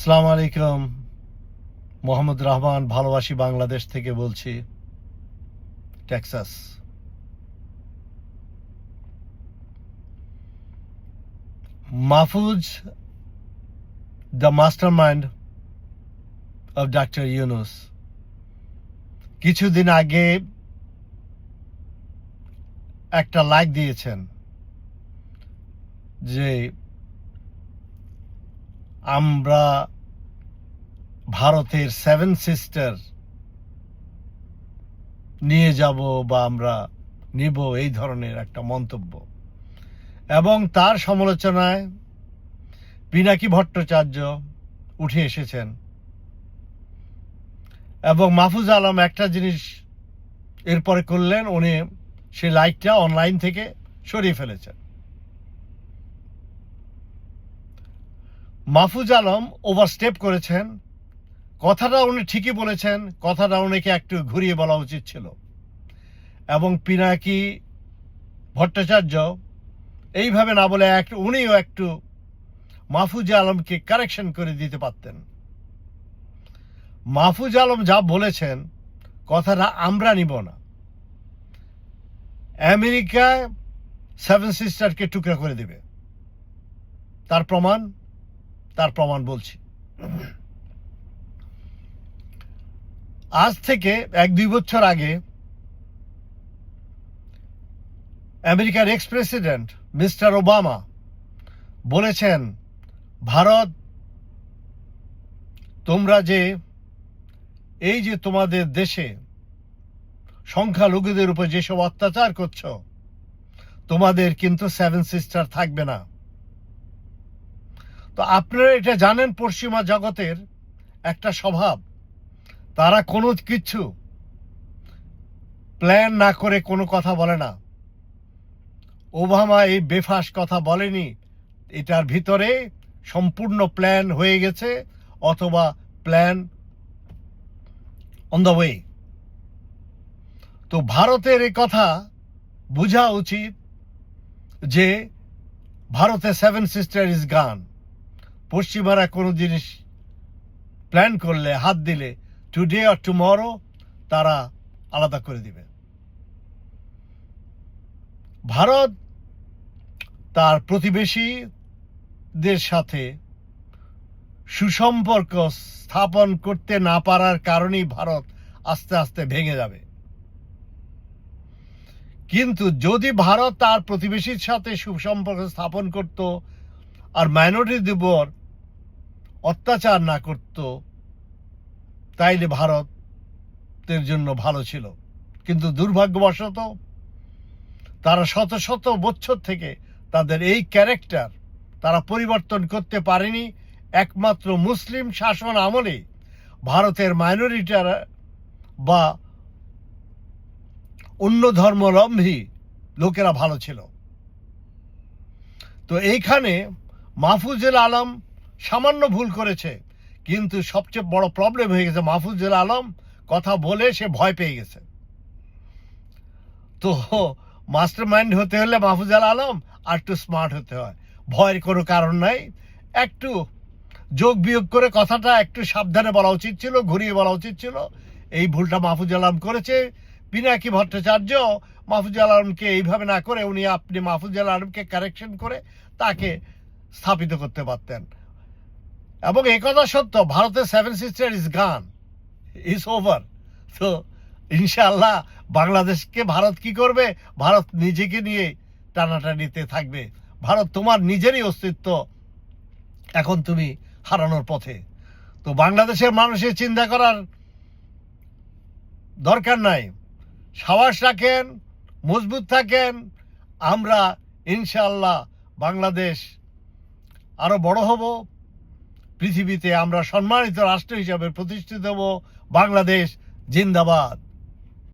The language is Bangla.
আসসালামু আলাইকুম। মোহাম্মদ রহমান ভালোবাসি বাংলাদেশ থেকে বলছি, Texas. Mahfuz, the mastermind of doctor Yunus, কিছুদিন আগে একটা লাইক দিয়েছেন যে আমরা ভারতের 7 সিস্টার নিয়ে যাব বা আমরা নিব, এই ধরনের একটা মন্তব্য। এবং তার সমালোচনায় পিনাকি ভট্টাচার্য উঠে এসেছেন এবং মাহফুজ আলম একটা জিনিস এরপরে করলেন, উনি সেই লাইকটা অনলাইন থেকে সরিয়ে ফেলেছেন। মাহফুজ আলম ওভারস্টেপ করেছেন। কথাটা উনি ঠিকই বলেছেন, কথাটা উনিকে একটু ঘুরিয়ে বলা উচিত ছিল। এবং পিনাকি ভট্টাচার্য এইভাবে না বলে উনিও একটু মাহফুজ আলমকে কারেকশন করে দিতে পারতেন। মাহফুজ আলম যা বলেছেন, কথাটা আমরা নিব না। আমেরিকায় 7 সিস্টারকে টুকরা করে দিবে, তার প্রমাণ বলছি। আজ থেকে 1-2 বছর আগে আমেরিকার এক্স প্রেসিডেন্ট মিস্টার ওবামা বলেছেন, ভারত, তোমরা যে এই যে তোমাদের দেশে সংখ্যালঘুদের উপর যেসব অত্যাচার করছো, তোমাদের কিন্তু 7 সিস্টার থাকবে না। তো আপনারা এটা জানেন, পশ্চিমা জগতের একটা স্বভাব, তারা কোনো কিছু প্ল্যান না করে কোনো কথা বলে না। ওবামা এই বেফাস কথা বলেনি, এটার ভিতরে সম্পূর্ণ প্ল্যান হয়ে গেছে, অথবা প্ল্যান অন দ্য ওয়ে। তো ভারতের এই কথা বোঝা উচিত যে ভারতে 7 সিস্টার ইজ গান। পশ্চিমারা কোনো জিনিস প্ল্যান করলে, হাত দিলে, টুডে অর টুমরো তারা আলাদা করে দিবে। ভারত তার প্রতিবেশীদের সাথে সুসম্পর্ক স্থাপন করতে না পারার কারণেই ভারত আস্তে আস্তে ভেঙে যাবে। কিন্তু যদি ভারত তার প্রতিবেশীর সাথে সুসম্পর্ক স্থাপন করত আর মাইনরিটির উপর অত্যাচার না করত, তাইলে ভারতের জন্য ভালো ছিল। কিন্তু দুর্ভাগ্যবশত তারা শত শত বছর থেকে তাদের এই ক্যারেক্টার তারা পরিবর্তন করতে পারেনি। একমাত্র মুসলিম শাসন আমলে ভারতের মাইনরিটিরা বা অন্য ধর্মাবলম্বী লোকেরা ভালো ছিল। তো এইখানে মাহফুজুল আলম সামান্য ভুল করেছে, কিন্তু সবচেয়ে বড় প্রবলেম হয়ে গেছে, মাহফুজুল আলম কথা বলে সে ভয় পেয়ে গেছে। তো মাস্টার মাইন্ড হতে হলে মাহফুজুল আলম আর একটু স্মার্ট হতে হয়। ভয়ের কোনো কারণ নাই, একটু যোগ বিয়োগ করে কথাটা একটু সাবধানে বলা উচিত ছিল, ঘুরিয়ে বলা উচিত ছিল। এই ভুলটা মাহফুজুল আলম করেছে। পিনাকি ভট্টাচার্য মাহফুজুল আলমকে এইভাবে না করে আপনি মাহফুজুল আলমকে কারেকশন করে তাকে স্থাপিত করতে পারতেন। এবং এই কথা সত্য, ভারতের 7 সিস্টার ইজ গান, ইজ ওভার। তো ইনশাআল্লাহ বাংলাদেশকে ভারত কি করবে? ভারত নিজেকে নিয়ে টানাটানিতে থাকবে। ভারত তোমার নিজেরই অস্তিত্ব এখন তুমি হারানোর পথে। তো বাংলাদেশের মানুষের চিন্তা করার দরকার নাই। সাহস রাখেন, মজবুত থাকেন। আমরা ইনশাআল্লাহ বাংলাদেশ আরো বড় হব, পৃথিবীতে আমরা সম্মানিত রাষ্ট্র হিসাবে প্রতিষ্ঠিত হব। বাংলাদেশ জিন্দাবাদ।